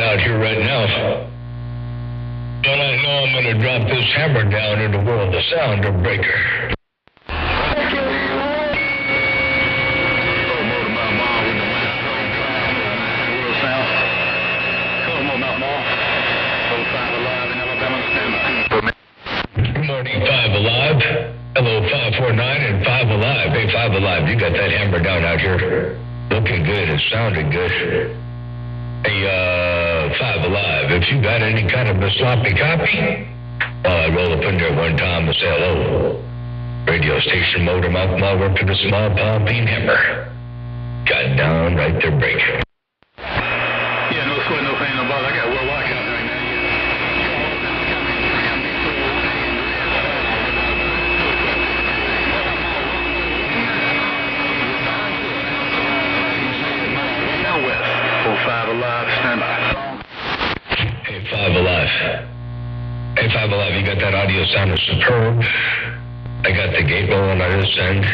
out here right now. But I know I'm going to drop this hammer down in the world of sound or breaker. Good morning, 5 Alive. Hello, 549 and 5 Alive. Hey, 5 Alive, you got that hammer down out here. Looking good. It sounded good. Hey, 5 Alive, if you got any kind of a sloppy copy, I'd roll up in there one time and say hello. Radio station motor mouth work to the small palm bean hammer. Got down right there, break. Yeah, no sweat, no pain, no bother. I got Will Walker out there right now. Now, 5 Alive, stand by. Hey, 5 Alive. Hey, 5 Alive, you got that audio sounding superb. I got the gate rolling on this end.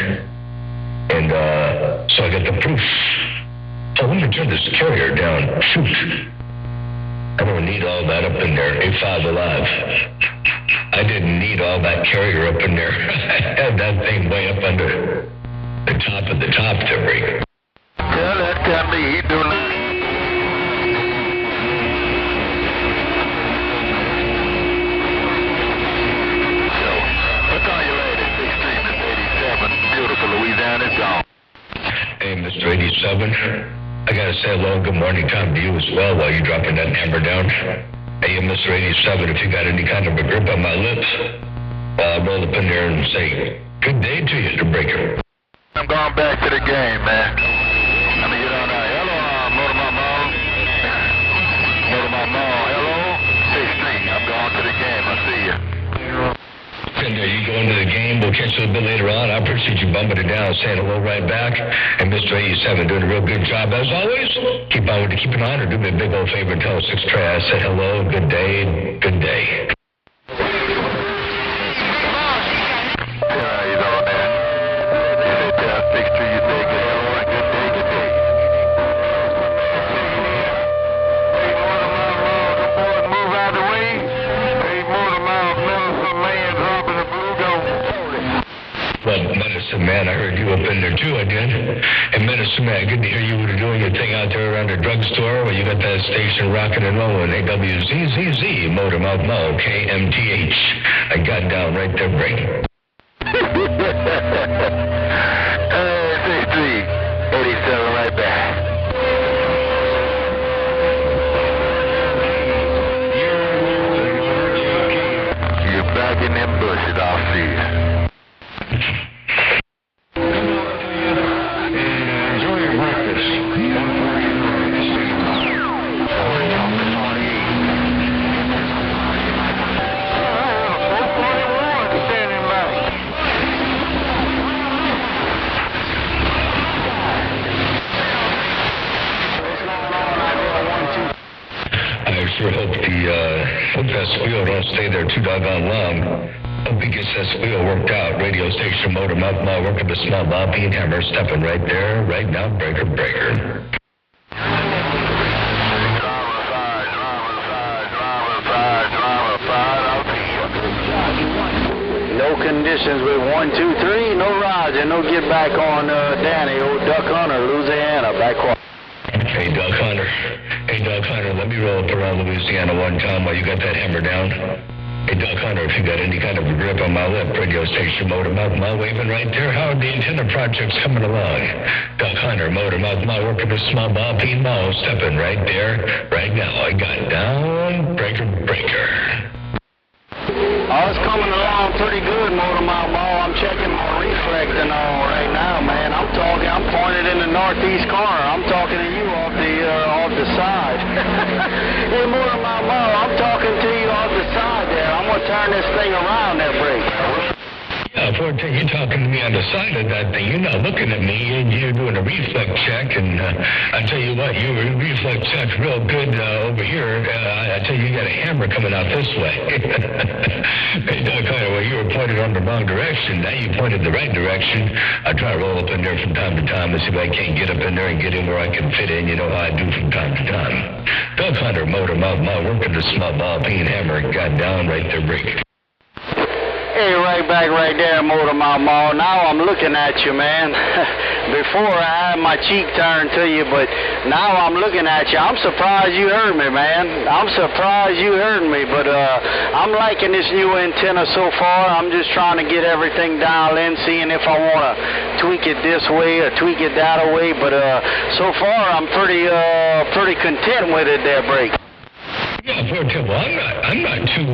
And, so I got the proof. Oh, let me turn this carrier down. Shoot. I don't need all that up in there. Hey, 5 Alive. I didn't need all that carrier up in there. I had that thing way up under the top of the top to break. Yeah, that can be. He doing that. Beautiful Louisiana is gone. Hey, Mr. 87, I gotta say hello and good morning time to you as well while you're dropping that hammer down. Hey, Mr. 87, if you got any kind of a grip on my lips, I'll roll up in there and say, good day to you, the breaker. I'm going back to the game, man. Let me get on out. Hello, Motor Mama. Motor Mama, hello. 16, I'm going to the game. I see you. And you go into the game. We'll catch you a bit later on. I appreciate you bumping it down, saying hello right back. And Mr. 87 doing a real good job as always. Keep on with it. Keep an honor. Do me a big old favor and tell 6 Trey I said hello, good day, good day. Well, Medicine Man, I heard you up in there too, I did. And Medicine Man, good to hear you were doing your thing out there around the drugstore where you got that station rocking and rolling. AWZZZ, Motor Mouth Mo, KMTH. I got down right there, break. Hey, 87 right back. You're back in them bushes, I'll see you. Enjoy your breakfast. I sure hope that squeal don't stay there too doggone long. Hope he gets that squeal worked out. Radio station motor mouth mouth working the small bob bean hammer stepping right there, right now, breaker, breaker. No conditions with 1, 2, 3, no Roger, no get back on Danny, old Duck Hunter, Louisiana, back quiet. Hey, Doug Hunter. Hey, Doug Hunter, let me roll up around Louisiana one time while you got that hammer down. Hey, Doug Hunter, if you got any kind of a grip on my lip, radio station, motor mouth, mouth waving right there. How are the antenna projects coming along? Doug Hunter, motor mouth, mouth working with small ball, peen mouth, stepping right there, right now. I got down, breaker, breaker. Oh, it's coming along pretty good, Motor Mouth Ball. I'm checking my reflex and all right now, man. I'm pointed in the northeast corner. I'm talking to you off the side. Hey, Motor Mouth Ball, I'm talking to you off the side there. I'm going to turn this thing around there, break. Yeah, Forte, you're talking to me on the side of that thing. You're not looking at me. You're doing a reflex check, and I tell you what, you reflex checked real good over here. I tell you, you got a hammer coming out this way. Hey, Doug Hunter, well, you were pointed on the wrong direction. Now you pointed the right direction. I try to roll up in there from time to time and see if I can't get up in there and get in where I can fit in. You know how I do from time to time. Duck Hunter, Motor Mouth, working the small ball, peen hammer, got down right there, break. Hey, right back right there, Motor Mouth Mall. Now I'm looking at you, man. Before I had my cheek turned to you, but now I'm looking at you. I'm surprised you heard me, man. I'm surprised you heard me, but I'm liking this new antenna so far. I'm just trying to get everything dialed in, seeing if I want to tweak it this way or tweak it that way, but so far I'm pretty content with it there, Break. Yeah, well, I'm not too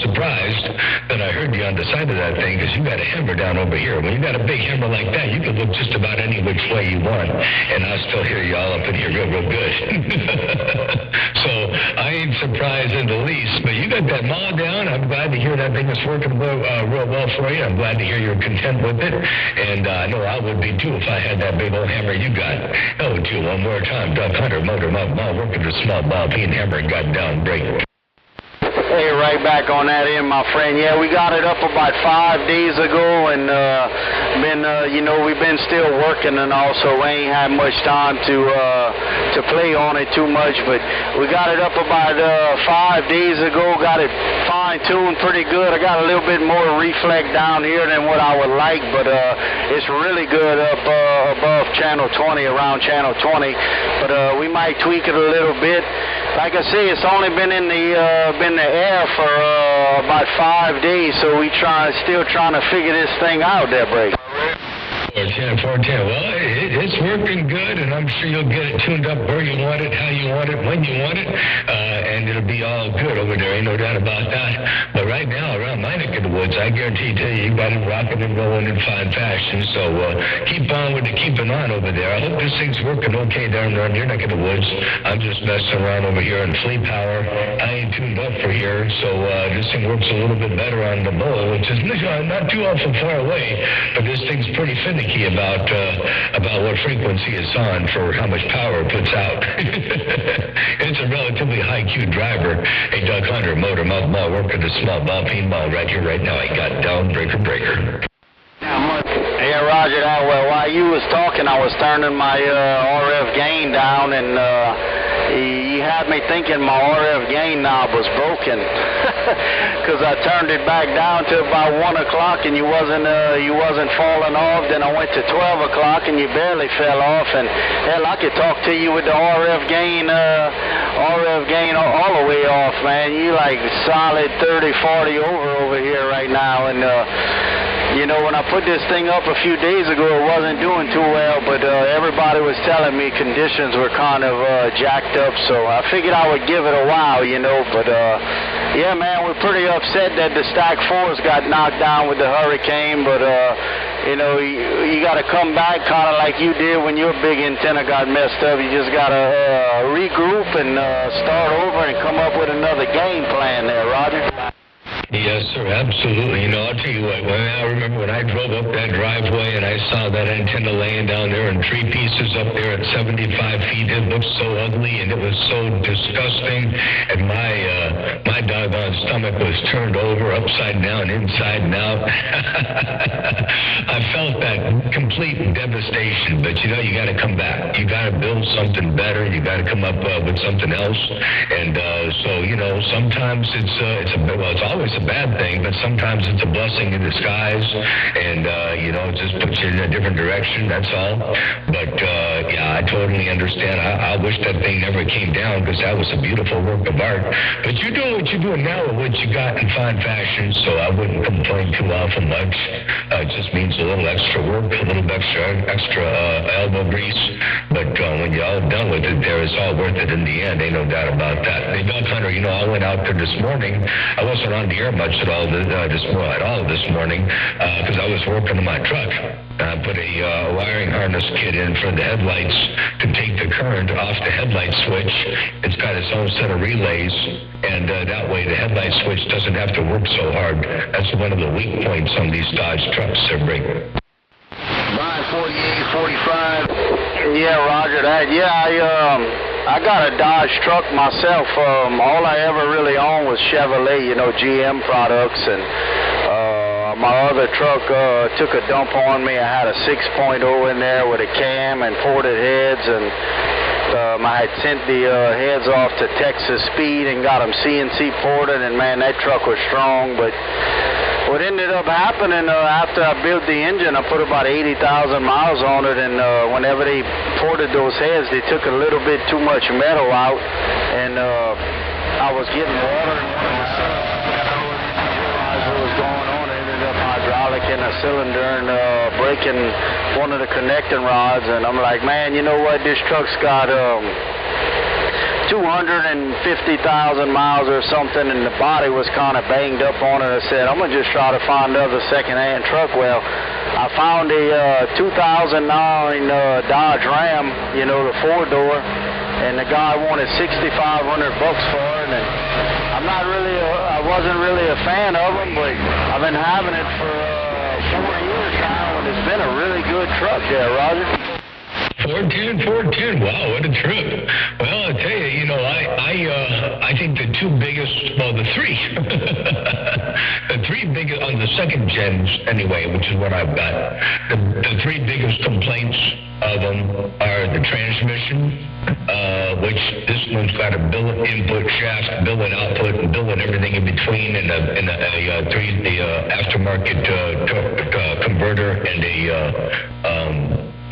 surprised that I heard you on the side of that thing, because you got a hammer down over here. When you got a big hammer like that, you can look just about any which way you want, and I'll still hear you all up in here real good. So I ain't surprised in the least, but you got that maul down. I'm glad to hear that thing is working real well for you. I'm glad to hear you're content with it, and I know I would be too if I had that big old hammer you got. Oh, do one more time, Duck Hunter, Motor Mouth, working the small ball, peen hammer, got down, break. Hey, right back on that end, my friend. Yeah, we got it up about 5 days ago, and we've been still working, and also we ain't had much time to play on it too much, but we got it up about 5 days ago, got it fine-tuned pretty good. I got a little bit more reflect down here than what I would like, but it's really good up above channel 20, around channel 20, but we might tweak it a little bit. Like I say, it's only been in the air for about 5 days, so we still trying to figure this thing out there, Break. 410. Well, it's working good, and I'm sure you'll get it tuned up where you want it, how you want it, when you want it, and it'll be all good over there. Ain't no doubt about that. But right now, around my neck of the woods, I guarantee you got it rocking and rolling in fine fashion. So keep on with the keeping on over there. I hope this thing's working okay down around your neck of the woods. I'm just messing around over here in Fleet Power. I ain't tuned up for here, so this thing works a little bit better on the bull, which is not too awful far away, but this thing's pretty finicky about what frequency it's on for how much power it puts out. It's a relatively high-Q driver. Hey, Duck Hunter, Motor Mouth, working the small ball, peen ball right here, right now. I got down, breaker. Yeah, Roger that. Well, while you was talking, I was turning my RF gain down, and you had me thinking my RF gain knob was broken, because I turned it back down to about 1 o'clock, and you wasn't falling off. Then I went to 12 o'clock, and you barely fell off. And hell, I could talk to you with the RF gain all the way off, man. You like solid 30, 40 over here right now, and when I put this thing up a few days ago, it wasn't doing too well, but everybody was telling me conditions were kind of jacked up, so I figured I would give it a while, but yeah, man, we're pretty upset that the Stack 4s got knocked down with the hurricane, but you got to come back kind of like you did when your big antenna got messed up. You just got to regroup and start over and come up with another game plan there, Roger. Yes, sir, absolutely. I'll tell you what, I remember when I drove up that driveway and I saw that antenna laying down there in 3 pieces up there at 75 feet, it looked so ugly and it was so disgusting, and my doggone stomach was turned over upside down, inside and out. I felt that complete devastation, but you got to come back. You got to build something better. You got to come up with something else, and so sometimes it's always a bad thing, but sometimes it's a blessing in disguise, and it just puts you in a different direction, that's all. But yeah, I totally understand. I wish that thing never came down, because that was a beautiful work of art. But you're doing what you're doing now with what you got in fine fashion, so I wouldn't complain too awful much. It just means a little extra work, a little extra elbow grease, but when you're all done with it there, it's all worth it in the end, ain't no doubt about that. Hey, Duck Hunter, I went out there this morning. I wasn't on the air much at all this morning, because I was working on my truck. I put a wiring harness kit in for the headlights to take the current off the headlight switch. It's got its own set of relays, and that way the headlight switch doesn't have to work so hard. That's one of the weak points on these Dodge trucks, they're big. Mine 48, 45. Yeah, Roger that. Yeah, I got a Dodge truck myself. All I ever really owned was Chevrolet, you know, GM products, and my other truck took a dump on me. I had a 6.0 in there with a cam and ported heads, and I had sent the heads off to Texas Speed and got them CNC ported, and man, that truck was strong. But what ended up happening after I built the engine, I put about 80,000 miles on it, and whenever they ported those heads, they took a little bit too much metal out, and I was getting water in one of the cylinders. I didn't realize what was going on. I ended up hydraulic in a cylinder and breaking one of the connecting rods, and I'm like, man, you know what, this truck's got 250,000 miles or something, and the body was kind of banged up on it. I said, I'm going to just try to find another second-hand truck. Well, I found a 2009 Dodge Ram, you know, the four-door, and the guy wanted $6,500 for it, and I wasn't really a fan of them, but I've been having it for 4 years now, and it's been a really good truck there, Roger. 410, wow, what a trip. Well, I'll tell you, you know, I think the two biggest, well, the three, the three biggest, on the second gens anyway, which is what I've got, the three biggest complaints of them are the transmission, which this one's got a billet input shaft, billet output, and billet everything in between, and the aftermarket converter, and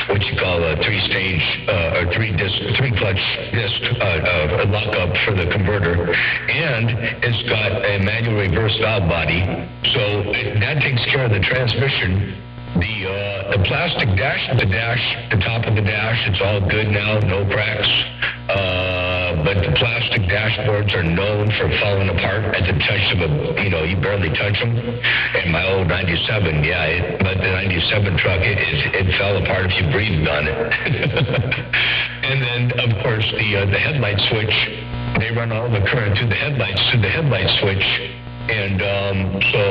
what you call a three-stage or three-clutch disc lockup for the converter, and it's got a manual reverse valve body, so that takes care of the transmission. The plastic dash, the top of the dash, it's all good now, no cracks. But the plastic dashboards are known for falling apart at the touch of you barely touch them. And my old 97, but the 97 truck, it fell apart if you breathed on it. And then, of course, the headlight switch, they run all the current through the headlight switch. And so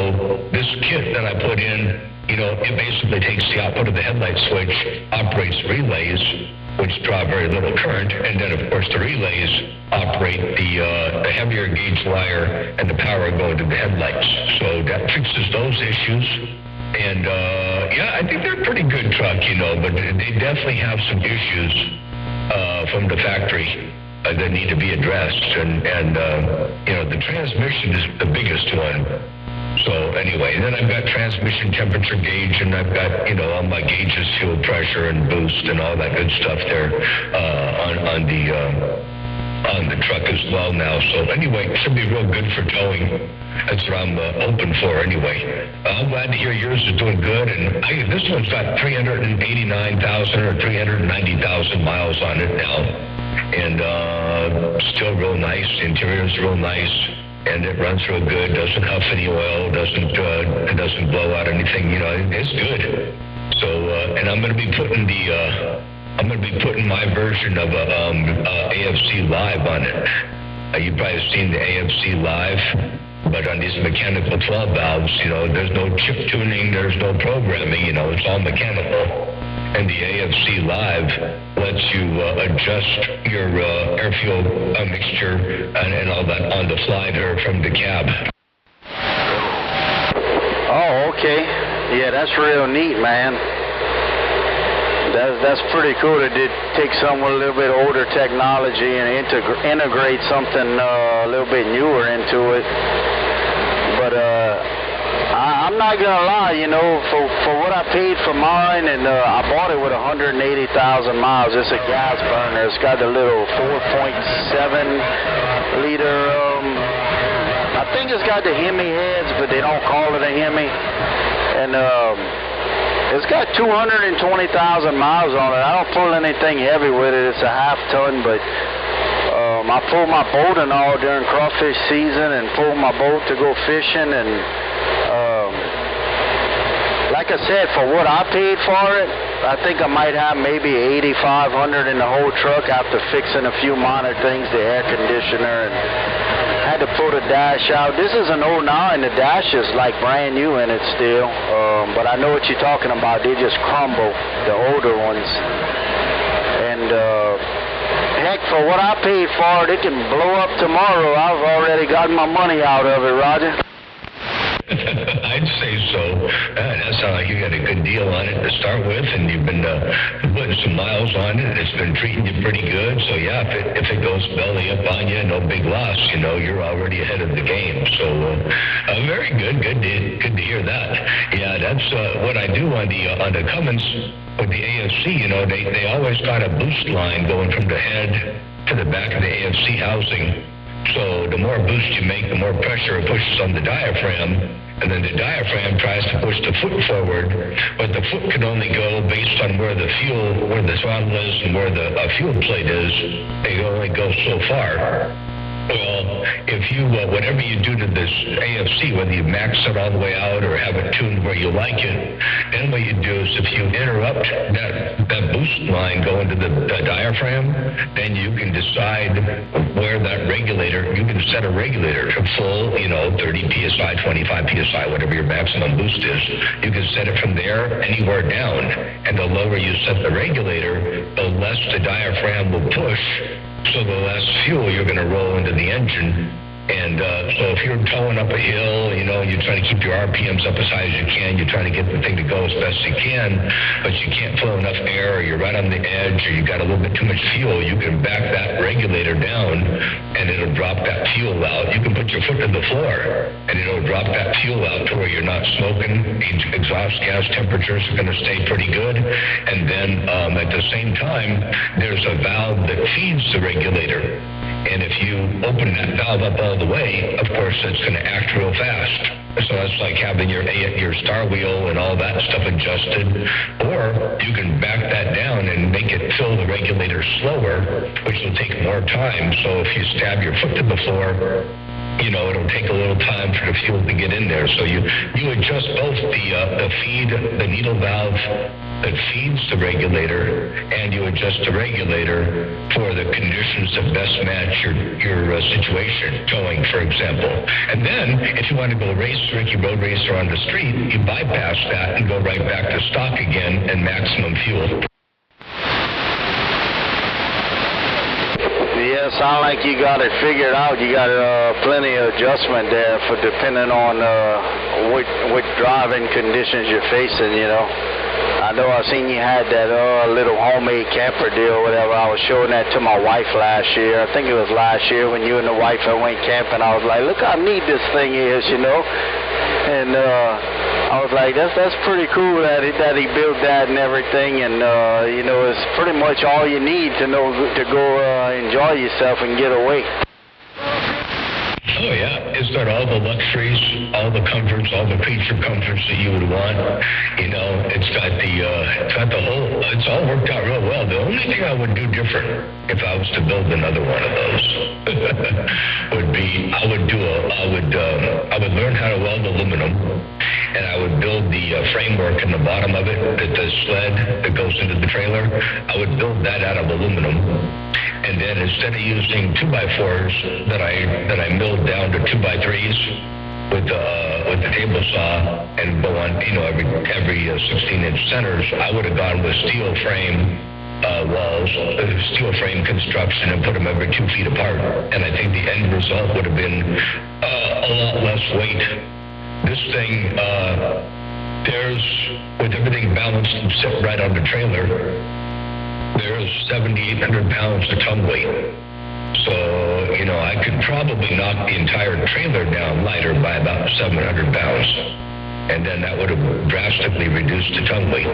this kit that I put in, it basically takes the output of the headlight switch, operates relays, which draw very little current, and then, of course, the relays operate the heavier gauge wire and the power going to the headlights. So that fixes those issues. And, I think they're a pretty good truck, but they definitely have some issues from the factory that need to be addressed. And the transmission is the biggest one. So anyway, then I've got transmission temperature gauge, and I've got, all my gauges, fuel pressure and boost and all that good stuff there on the truck as well now. So anyway, it should be real good for towing. That's what I'm hoping for anyway. I'm glad to hear yours is doing good, and this one's got 389,000 or 390,000 miles on it now, and still real nice. The interior's real nice. And it runs real good, doesn't huff any oil, doesn't blow out anything, it's good. So, and I'm going to be putting my version of AFC Live on it. You've probably seen the AFC Live, but on these mechanical 12 valves, there's no chip tuning, there's no programming, it's all mechanical. And the AFC Live lets you adjust your air-fuel mixture and all that on the fly there from the cab. Oh, okay. Yeah, that's real neat, man. That's pretty cool to take some with a little bit older technology and integrate something a little bit newer into it. But I'm not gonna lie, for what I paid for mine, and I bought it with 180,000 miles. It's a gas burner. It's got the little 4.7 liter. I think it's got the Hemi heads, but they don't call it a Hemi. And it's got 220,000 miles on it. I don't pull anything heavy with it. It's a half ton, but I pull my boat and all during crawfish season, and pull my boat to go fishing, and like I said, for what I paid for it, I think I might have maybe $8,500 in the whole truck after fixing a few minor things, the air conditioner, and had to pull the dash out. This is an 09, the dash is like brand new in it still, but I know what you're talking about. They just crumble, the older ones. And heck, for what I paid for it, it can blow up tomorrow. I've already got my money out of it, Roger. I'd say so. That sounds like you got a good deal on it to start with, and you've been putting some miles on it, and it's been treating you pretty good. So, yeah, if it goes belly up on you, no big loss, you know, you're already ahead of the game. So, very good. Good to hear that. Yeah, that's what I do on the Cummins with the AFC. You know, they always got a boost line going from the head to the back of the AFC housing. So the more boost you make, the more pressure it pushes on the diaphragm, and then the diaphragm tries to push the foot forward, but the foot can only go based on where the throttle is and where the fuel plate is. They only go so far. Well, if you, whatever you do to this AFC, whether you max it all the way out or have it tuned where you like it, then what you do is if you interrupt that boost line going to the diaphragm, then you can decide where that regulator, you can set a regulator to full, 30 PSI, 25 PSI, whatever your maximum boost is. You can set it from there anywhere down. And the lower you set the regulator, the less the diaphragm will push. So the less fuel you're going to roll into the engine. And so if you're towing up a hill, you're trying to keep your RPMs up as high as you can. You're trying to get the thing to go as best you can, but you can't flow enough air, or you're right on the edge, or you got a little bit too much fuel. You can back that regulator down, and it'll drop that fuel out. You can put your foot to the floor, and it'll drop that fuel out to where you're not smoking. Exhaust gas temperatures are going to stay pretty good. And then at the same time, there's a valve that feeds the regulator. And if you open that valve up all the way, of course, it's going to act real fast. So it's like having your star wheel and all that stuff adjusted. Or you can back that down and make it fill the regulator slower, which will take more time. So if you stab your foot to the floor, it'll take a little time for the fuel to get in there. So you adjust both the feed, the needle valve that feeds the regulator, and you adjust the regulator for the conditions that best match your situation, towing, for example. And then, if you want to go Ricky Road Racer on the street, you bypass that and go right back to stock again and maximum fuel. Yeah, sound like you got it figured out. You got plenty of adjustment there for depending on what driving conditions you're facing, I know I seen you had that little homemade camper deal, whatever. I was showing that to my wife last year. I think it was last year when you and the wife went camping. I was like, look how neat this thing is, And I was like, that's pretty cool that he built that and everything. And, it's pretty much all you need to go enjoy yourself and get away. Oh, yeah. It's got all the luxuries, all the comforts, all the creature comforts that you would want. It's got the whole, it's all worked out real well. The only thing I would do different if I was to build another one of those would be I would learn how to weld aluminum, and I would build the framework in the bottom of it, the sled that goes into the trailer. I would build that out of aluminum. And then instead of using 2x4s that I milled down to 2x3s with the table saw and go on, every 16-inch centers, I would have gone with steel frame walls, steel frame construction, and put them every 2 feet apart. And I think the end result would have been a lot less weight. This thing, with everything balanced and set right on the trailer, there's 7,800 pounds to ton weight. So, I could probably knock the entire trailer down lighter by about 700 pounds. And then that would have drastically reduced the ton weight.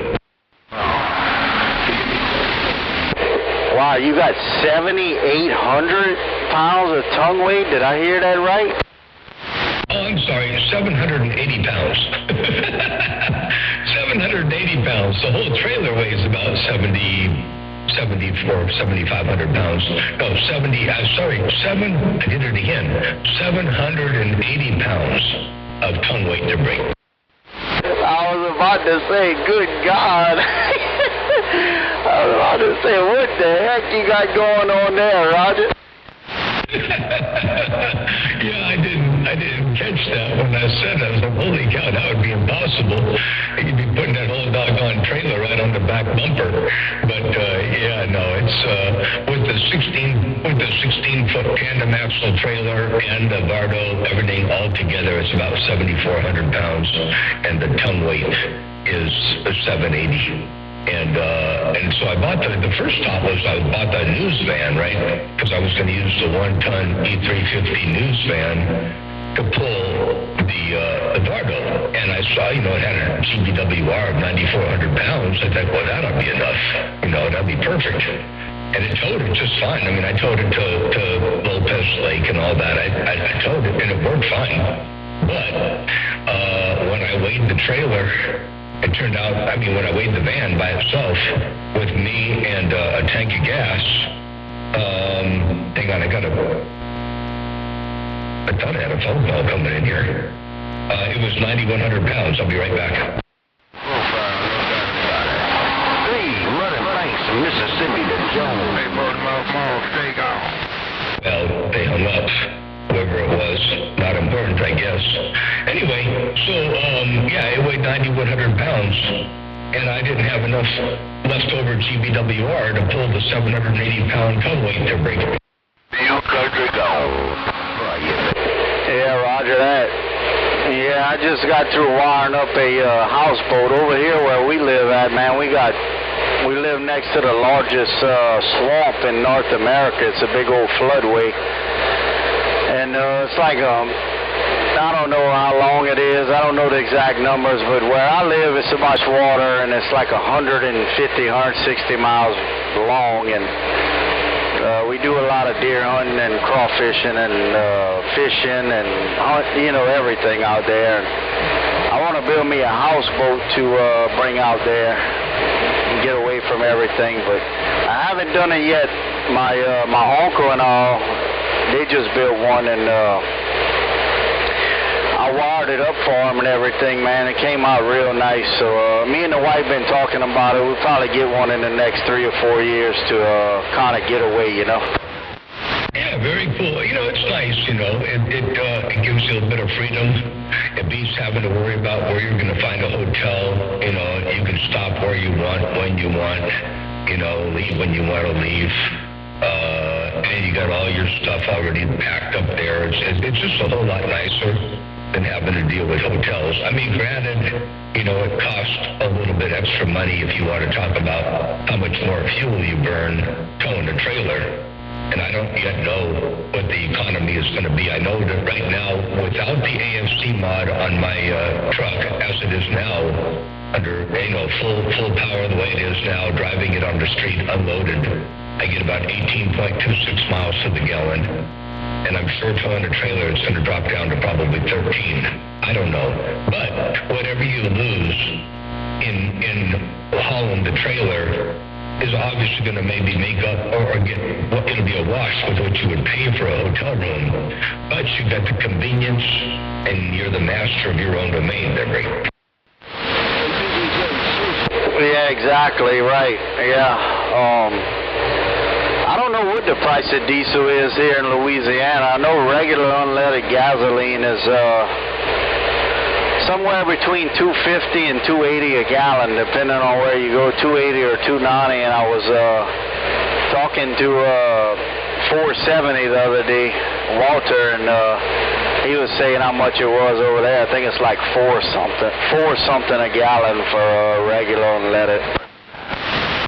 Wow, you got 7,800 pounds of ton weight? Did I hear that right? Oh, I'm sorry, 780 pounds. 780 pounds. The whole trailer weighs about 7,500 pounds. No, I did it again. 780 pounds of ton weight to bring. I was about to say, good God. I was about to say, what the heck you got going on there, Roger? Yeah, I didn't catch that when I said it. I was like, holy cow, that would be impossible. You'd be putting that whole doggone trailer right on the back bumper. But, yeah, no, it's with the 16-foot tandem axle trailer and the Vardo, everything all together, it's about 7,400 pounds, and the ton weight is 780. And so I bought the first stop was I bought the news van, right? Because I was going to use the 1-ton E350 news van to pull the Vardo. And I saw, it had a GBWR of 9,400 pounds. I thought, well, that'll be enough. That'd be perfect. And it towed it just fine. I mean, I towed it to Lopez Lake and all that. I towed it, and it worked fine. But when I weighed the trailer, it turned out, when I weighed the van by itself with me and a tank of gas, hang on, I thought I had a phone call coming in here. It was 9,100 pounds. I'll be right back. Mississippi to Jones. They both take off. Well, they hung up. Whoever it was, not important, I guess. Anyway, so, it weighed 9,100 pounds, and I didn't have enough leftover GBWR to pull the 780-pound tow weight to break it. You country gone. Yeah, roger that. Yeah, I just got through wiring up a houseboat over here where we live at, man. We live next to the largest swamp in North America. It's a big old floodway. And it's like, I don't know how long it is. I don't know the exact numbers, but where I live, it's so much water, and it's like 150, 160 miles long. And we do a lot of deer hunting and crawfishing and fishing and, everything out there. And I want to build me a houseboat to bring out there and get away from everything, but I haven't done it yet. My uncle and all, they just built one, and I wired it up for them and everything, man. It came out real nice. So me and the wife been talking about it. We'll probably get one in the next 3 or 4 years to kind of get away, Yeah, very cool. It's nice, it gives you a bit of freedom. It beats having to worry about where you're going to find a hotel. You can stop where you want, when you want, leave when you want to leave. And you got all your stuff already packed up there. It's just a whole lot nicer than having to deal with hotels. Granted, it costs a little bit extra money if you want to talk about how much more fuel you burn towing a trailer. And I don't yet know what the economy is going to be. I know that right now, without the AFC mod on my truck, as it is now, under full power the way it is now, driving it on the street unloaded, I get about 18.26 miles to the gallon. And I'm sure towing a trailer, it's going to drop down to probably 13. I don't know. But whatever you lose in hauling the trailer is obviously going to maybe make up or get, it'll be a wash with what you would pay for a hotel room. But you got the convenience, and you're the master of your own domain, Henry. Yeah, exactly, right. Yeah. I don't know what the price of diesel is here in Louisiana. I know regular unleaded gasoline is somewhere between $2.50 and $2.80 a gallon, depending on where you go, $2.80 or $2.90. And I was talking to $4.70 the other day, Walter, and he was saying how much it was over there. I think it's like $4 something a gallon for regular unleaded.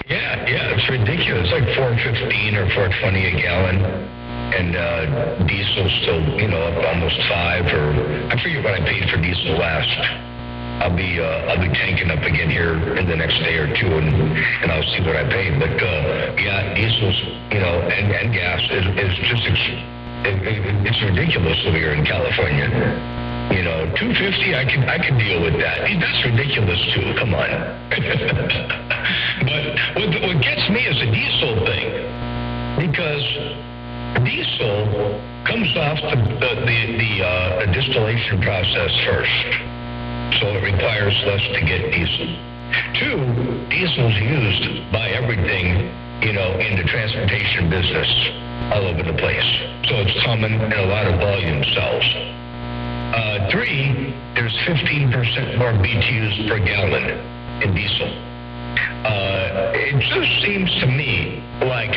Yeah, it's ridiculous. It's like $4.15 or $4.20 a gallon. And diesel's still, up almost $5, or I forget what I paid for diesel last. I'll be tanking up again here in the next day or two, and I'll see what I paid. But diesel's, and gas is just it's ridiculous over here in California. $2.50, I can deal with that. That's ridiculous too. Come on. But what gets me is the diesel thing, because diesel comes off the distillation process first, so it requires less to get diesel. 2, diesel's used by everything, in the transportation business all over the place, so it's common in a lot of volume cells. 3, there's 15% more BTUs per gallon in diesel. it just seems to me like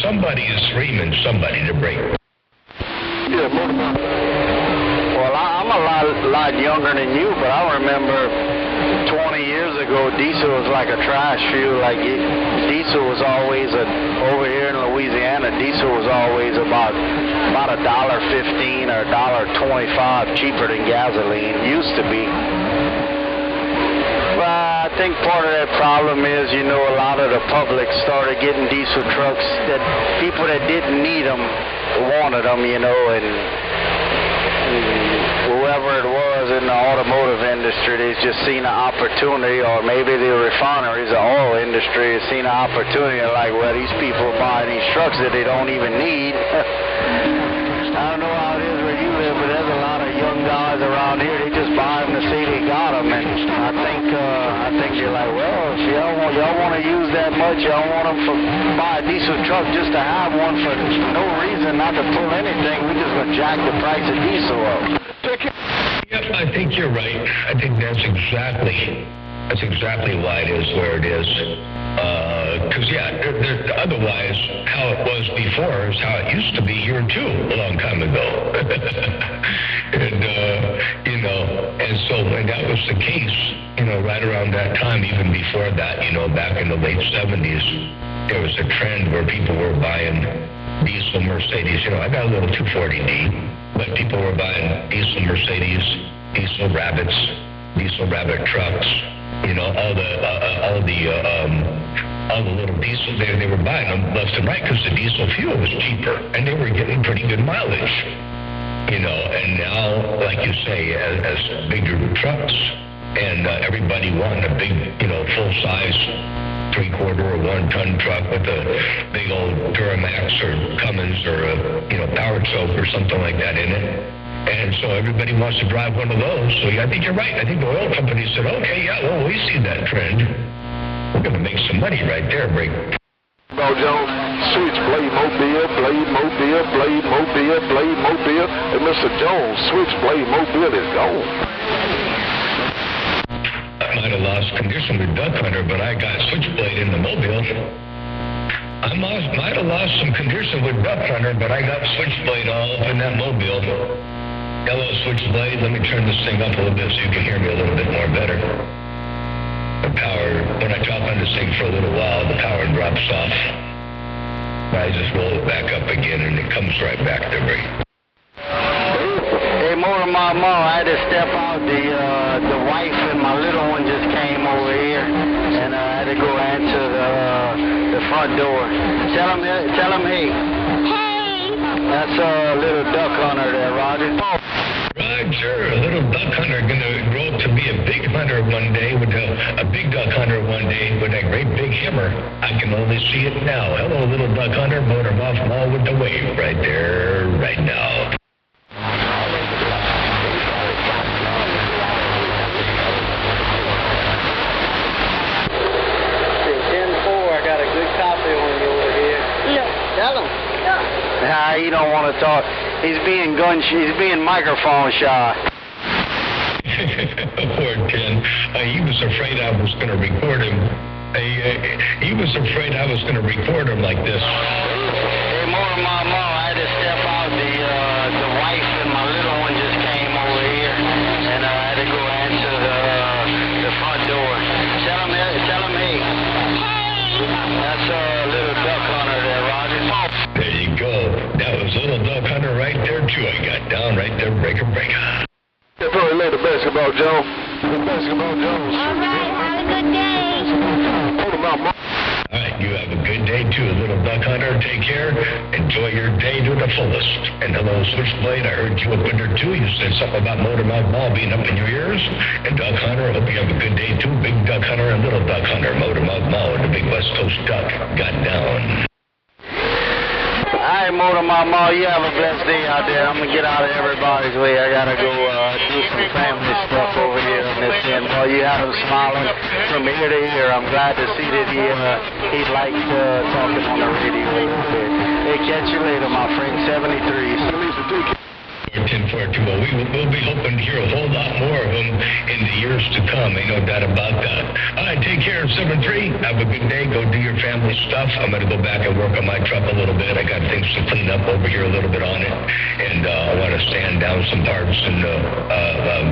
somebody is screaming somebody to break. Yeah, well, I'm a lot younger than you, but I remember 20 years ago, diesel was like a trash fuel. Like diesel was always over here in Louisiana. Diesel was always about $1.15 or $1.25 cheaper than gasoline. Used to be. But I think part of that problem is, a lot of the public started getting diesel trucks that people that didn't need them wanted them, and whoever it was in the automotive industry, they just seen an opportunity, or maybe the refineries, the oil industry, has seen an opportunity, like, well, these people are buying these trucks that they don't even need. I don't know how it is where you live, but there's a lot of young guys around here, they just buy them to see they got them, and I think they're like, well, if y'all want to use that much, y'all want them to buy a diesel truck just to have one for no reason, not to pull anything, we just going to jack the price of diesel up. Yep, I think you're right. I think that's exactly why it is where it is. Because, otherwise, how it was before is how it used to be here, too, a long time ago. And so when that was the case, right around that time, even before that, back in the late 70s, there was a trend where people were buying diesel Mercedes. I got a little 240D, but people were buying diesel Mercedes, diesel Rabbits, diesel Rabbit trucks, all the little diesel there. They were buying them left and right because the diesel fuel was cheaper, and they were getting pretty good mileage. And now, like you say, as bigger trucks, and everybody wanting a big, full-size 3/4 or 1-ton truck with a big old Duramax or Cummins or a, Power Choke or something like that in it. And so everybody wants to drive one of those. So I think you're right. I think the oil companies said, okay, we see that trend. We're going to make some money right there, break. Bob Jones, switch blade mobile, blade mobile, blade mobile, blade mobile. And Mr. Jones, switch blade mobile is gone. I might have lost condition with Duck Hunter, but I got Switchblade in the Mobile. I might have lost some condition with Duck Hunter, but I got Switchblade all up in that Mobile. Hello, Switchblade. Let me turn this thing up a little bit so you can hear me a little bit more better. The power, when I talk on this thing for a little while, the power drops off. I just roll it back up again, and it comes right back to me. Hey, more than my mom, I had to step out. The wife and my little one just came over here, and I had to go answer the front door. Tell him hey. Hey. That's a little duck hunter there, Roger. Roger, a little duck hunter gonna grow up to be a big hunter one day with a big duck hunter one day with a great big hammer. I can only see it now. Hello, little duck hunter, motor off mall with the wave right there, right now. 10-4, I got a good copy on you over here. No. Tell him. No. Nah, he don't want to talk. He's being microphone shy. Poor Ken. He was afraid I was going to record him. He was afraid I was going to record him like this. Hey, more than my mom, I had to step out. The wife and my little one just came over here, and I had to go answer the front door. Tell him hey. Hey. That's a little duck hunter there, Roger. There you go. That was little duck hunter right there, too. I got down right there, breaker. Yeah, probably later, Basketball Jones. Basketball Jones. All right. Have a good day. Hold him out, Mom. All right, you have a good day, too, little duck hunter. Take care. Enjoy your day to the fullest. And hello, Switchblade. I heard you up in there, too. You said something about Motor Mouth Ball being up in your ears. And Duck Hunter, I hope you have a good day, too. Big Duck Hunter and Little Duck Hunter. Motor Mouth Ball and the big West Coast duck got down. All right, Motor Mama, you have a blessed day out there. I'm going to get out of everybody's way. I got to go do some family stuff over here on this end. Boy, you had him smiling from ear to ear. I'm glad to see that he liked talking on the radio a little bit. Hey, catch you later, my friend. 73. 1042. Well, we'll be hoping to hear a whole lot more of them in the years to come. Ain't no doubt about that. All right, take care, 7-3. Have a good day. Go do your family stuff. I'm going to go back and work on my truck a little bit. I got things to clean up over here a little bit on it. And I want to sand down some parts and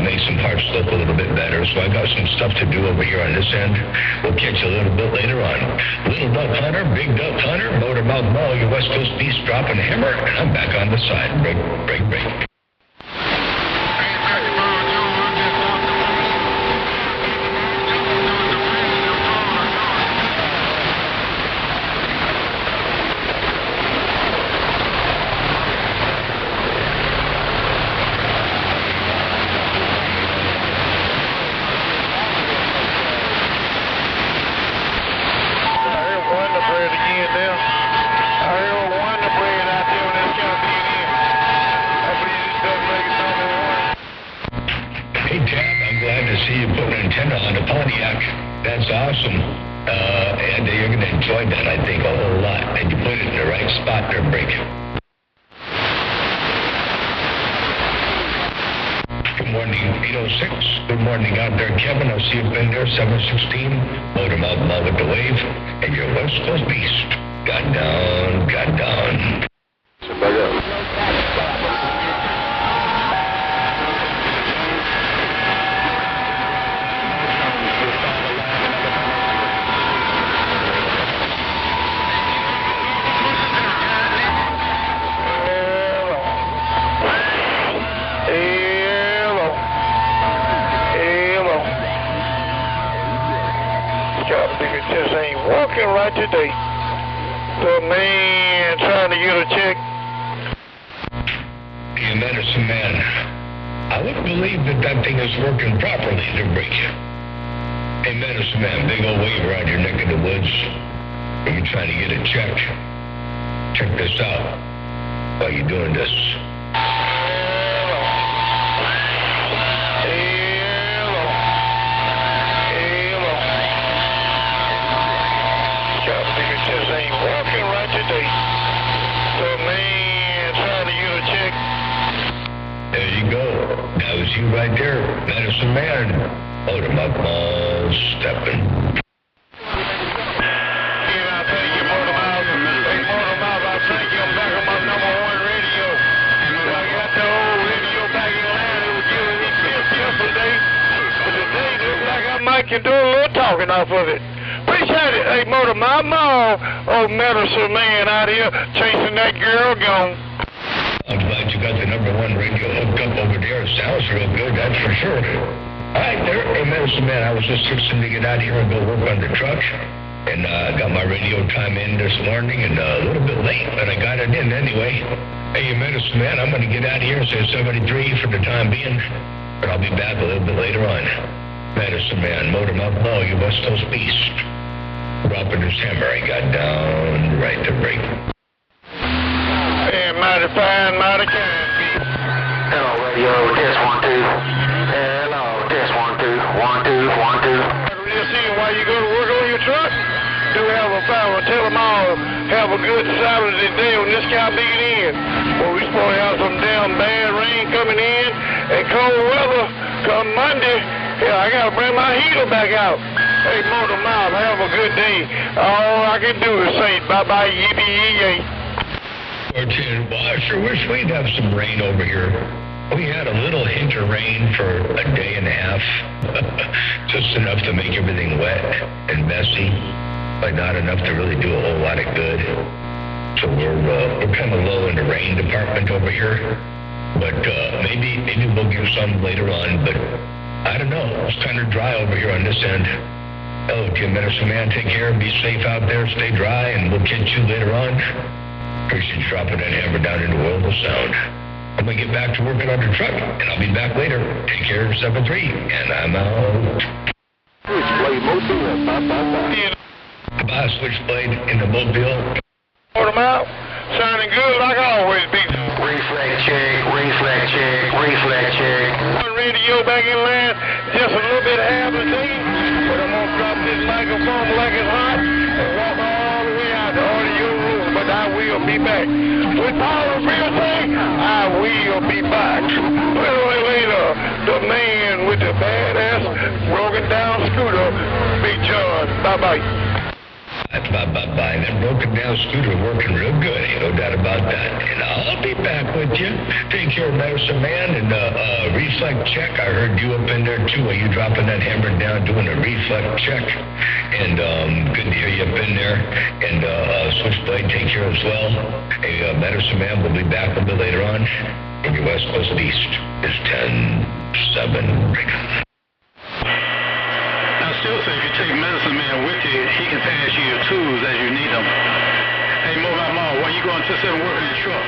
make some parts look a little bit better. So I got some stuff to do over here on this end. We'll catch you a little bit later on. Little Duck Hunter, Big Duck Hunter, Motormouth Mall, your West Coast Beast dropping hammer. And I'm back on the side. Break. See you putting an antenna on a Pontiac. That's awesome. And you're going to enjoy that, I think, a whole lot. And you put it in the right spot there, Break. Good morning, 806. Good morning out there, Kevin. I see you've been there, 716. Motormouth Mall with the wave. And your West Coast Beast. Got down. Just ain't working right today. The man trying to get a check. Hey, Medicine Man, I wouldn't believe that thing is working properly to break you. Hey, Medicine Man, big old wave around your neck of the woods. Are you trying to get it checked? Check this out. While you're doing this. Just ain't working right today. The man trying to get a check. There you go. That was you right there, Medicine Man. Motormouth Mall stepping. I thank you, Motormouth. Hey, Motormouth, I thank you. I'm back on my #1 radio. I got the old radio back in line. It was giving me fits yesterday. But today, looks like I might can do a little talking off of it. Appreciate it. Hey, Motormouth Mall, old Medicine Man out here chasing that girl gone. I'm glad you got the #1 radio hooked up over there. It sounds real good, that's for sure. All right, there. Hey, Medicine Man, I was just fixing to get out here and go work on the truck. And got my radio time in this morning, and a little bit late, but I got it in anyway. Hey, Medicine Man, I'm going to get out of here and say 73 for the time being. But I'll be back a little bit later on. Medicine Man, Motormouth Mall, your West Coast Beast. Dropping his hammer, he got down right to break. Hey, mighty fine, mighty kind. Hello, radio, test 1, 2. Hello, test 1, 2. 1, 2, 1, 2. Just seeing why you go to work on your truck. Do have a power. Tell them all have a good Saturday day when this guy be in. Well, we supposed to have some damn bad rain coming in and cold weather come Monday. Hell, I gotta bring my heater back out. Hey, Motormouth, have a good day. All I can do is say bye-bye, yippee-yay. Well, I sure wish we'd have some rain over here. We had a little hint of rain for a day and a half. Just enough to make everything wet and messy, but not enough to really do a whole lot of good. So we're kind of low in the rain department over here. But maybe we'll get some later on, but I don't know. It's kind of dry over here on this end. Oh, Jim Medicine Man, take care. Be safe out there. Stay dry, and we'll catch you later on. Appreciate you dropping that hammer down into World of Sound. I'm going to get back to working on the truck, and I'll be back later. Take care, 7-3, and I'm out. Switchblade Mobile, bye. Goodbye, Switchblade in the Mobile. Motormouth, sounding good like I always be. Reflex check. One radio back in line, just a little bit half a day, but I'm going to drop this microphone like it's hot and walk all the way out to audio room, but I will will be back. With power of real thing, I will be back. Well, later, the man with the badass broken down scooter, Big John. Bye-bye. Bye. That broken down scooter working real good, ain't no doubt about that. And I'll be back with you. Take care of Medicine Man and reflex check. I heard you up in there too. Are you dropping that hammer down, doing a reflex check? And good to hear you up in there. And Switchblade, take care as well. Hey, Medicine Man, we'll be back a bit later on. And your West Coast Beast is 10-7. Still say if you take Medicine Man with you, he can pass you your tools as you need them. Hey, Mobile Mall, while you going to sit and work in your truck,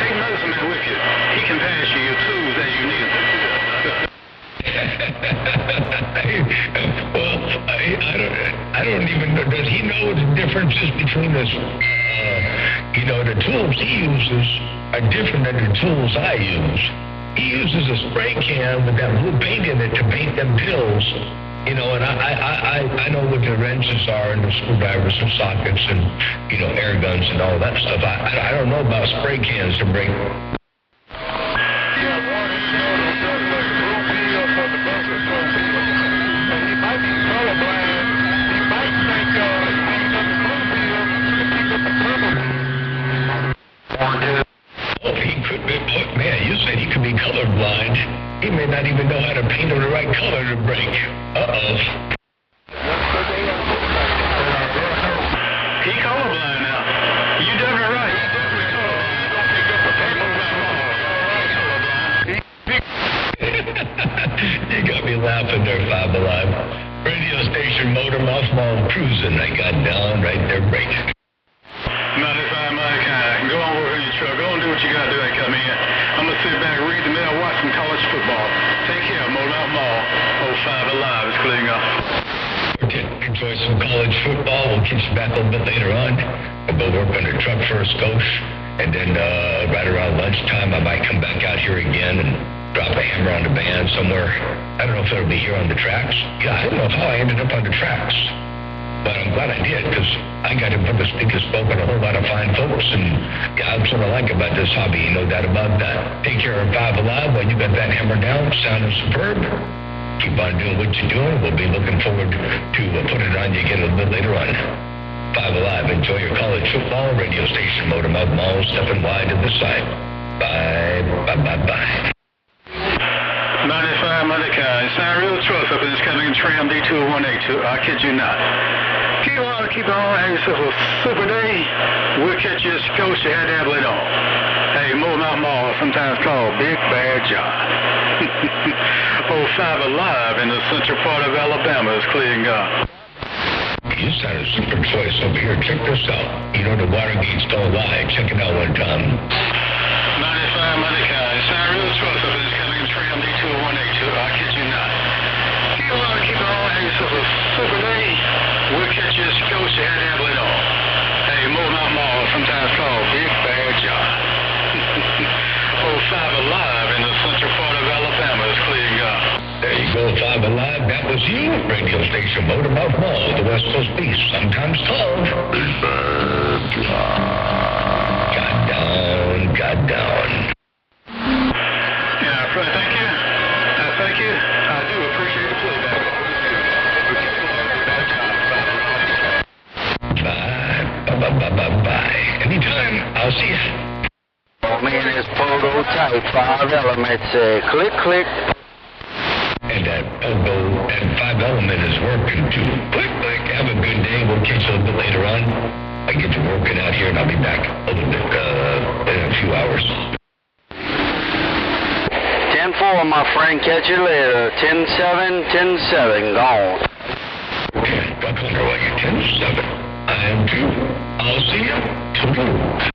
take Medicine Man with you. He can pass you your tools as you need them. Well, I don't even know. Does he know the differences between this? The tools he uses are different than the tools I use. He uses a spray can with that blue paint in it to paint them pills. And I know what the wrenches are and the screwdrivers and sockets and, air guns and all that stuff. I don't know about spray cans to bring. Oh, he could be, man, you said he could be colorblind. He may not even know how to paint on the right color to break. Uh-oh. He colorblind now. You definitely right. You got me laughing there, Five Alive. Radio station motor mouth mall cruising. I got down right there breaking. 95 my kind. Go on work in your truck. Go on do what you gotta do. Come in. I'm gonna sit back, read the mail, watch some college football. Take care, Modout Mall. 05 Alive is clearing up. Enjoy some college football. We'll catch you back a little bit later on. We'll go work on the truck for a skosh. And then right around lunchtime, I might come back out here again and drop a hammer on the band somewhere. I don't know if it'll be here on the tracks. Yeah, I don't know how I ended up on the tracks. But I'm glad I did, because I got in front of the speaker, spoke with a whole lot of fine folks, and that's what I like about this hobby, no doubt about that. Take care of Five Alive while you got that hammer down, sounding superb. Keep on doing what you're doing. We'll be looking forward to putting it on you again a little bit later on. Five Alive, enjoy your college football. Radio station Motormouth Mall, stepping wide to the side. Bye. 95 Monica, it's not real trust up in this coming tram D2182. I kid you not. Keep on, have yourself a super day. We'll catch you at Scotia at Abilene on. Hey, Motormouth Mall, sometimes called Big Bad John. 05 Alive in the central part of Alabama is clearing up. You sound a super choice over here. Check this out. The Watergate's still alive. Check it out one time. 95 Monica, it's not real trust up in this coming tram D2182. I kid you not. Keep on, have yourself a super day. We'll catch you at Scotia at Abilene on. Hey, Motormouth Mall, sometimes called Big Bad John. 05 Alive in the central part of Alabama is clearing up. There you go, Five Alive. That was you. Radio station Motormouth Mall, the West Coast Beast, sometimes called Big Bad John. Got down. Yeah, thank you. Thank you. I do appreciate the playback. Bye. Anytime. I'll see you. Oh, man, it's prototype 5 elements. Click. And that Five Element is working too. Click. Have a good day. We'll catch you a little bit later on. I get to working out here and I'll be back a little bit in a few hours. 10-4, my friend. Catch you later. 10-7, gone. Okay, Buck Hunter, 10-7. I am too. I'll see you tomorrow.